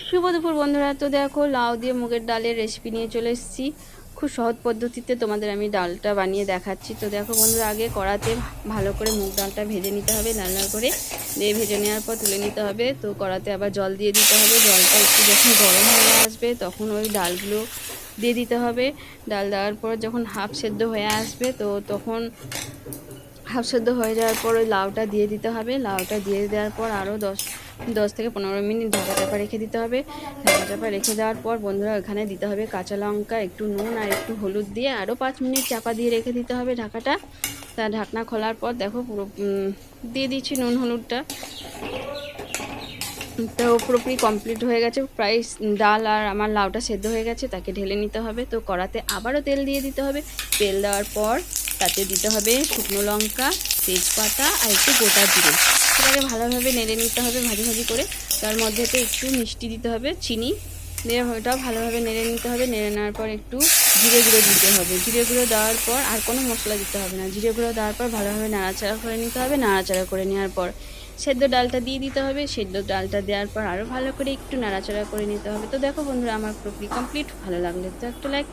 শুভ দুপুর বন্ধুরা। তো দেখো লাউ দিয়ে মুগের ডালের রেসিপি নিয়ে চলে এসেছি। খুব সহজ পদ্ধতিতে তোমাদের আমি ডালটা বানিয়ে দেখাচ্ছি। তো দেখো বন্ধুরা, আগে কড়াতে ভালো করে মুগ ডালটা ভেজে নিতে হবে, লাল লাল করে দিয়ে ভেজে নেওয়ার পর তুলে নিতে হবে। তো কড়াতে আবার জল দিয়ে দিতে হবে। জলটা একটু যখন গরম হয়ে আসবে তখন ওই ডালগুলো দিয়ে দিতে হবে। ডাল দেওয়ার পর যখন হাফ সেদ্ধ হয়ে আসবে তো তখন হাফ সেদ্ধ হয়ে যাওয়ার পর ওই লাউটা দিয়ে দিতে হবে। লাউটা দিয়ে দেওয়ার পর আরও 10 থেকে 15 মিনিট ঢাকা চাপা রেখে দিতে হবে। ঢাকা চাপা রেখে দেওয়ার পর বন্ধুরা এখানে দিতে হবে কাঁচা লঙ্কা, একটু নুন আর একটু হলুদ দিয়ে আরও 5 মিনিট চাপা দিয়ে রেখে দিতে হবে ঢাকাটা। তা ঢাকনা খোলার পর দেখো পুরো দিয়ে দিচ্ছি নুন হলুদটা। তো পুরোপুরি কমপ্লিট হয়ে গেছে, প্রায় ডাল আর আমার লাউটা সেদ্ধ হয়ে গেছে। তাকে ঢেলে নিতে হবে। তো কড়াতে আবারও তেল দিয়ে দিতে হবে। তেল দেওয়ার পর তাতে দিতে হবে শুকনো লঙ্কা, তেজপাতা আর একটু গোটা জিরে। সেটাকে ভালোভাবে নেড়ে নিতে হবে ভাজি ভাজি করে। তার মধ্যেতে একটু মিষ্টি দিতে হবে, চিনি দিয়ে ওটাও ভালোভাবে নেড়ে নিতে হবে। নেড়ে নেওয়ার পর একটু জিরে গুঁড়ো দিতে হবে। জিরে গুঁড়ো দেওয়ার পর আর কোনো মশলা দিতে হবে না। জিরে গুঁড়ো দেওয়ার পর ভালোভাবে নাড়াচাড়া করে নিতে হবে। নাড়াচাড়া করে নেওয়ার পর সেদ্ধ ডালটা দিয়ে দিতে হবে। সেদ্ধ ডালটা দেওয়ার পর আরও ভালো করে একটু নাড়াচাড়া করে নিতে হবে। তো দেখো বন্ধুরা, আমার পুরোপুরি কমপ্লিট। ভালো লাগলে তো একটা লাইক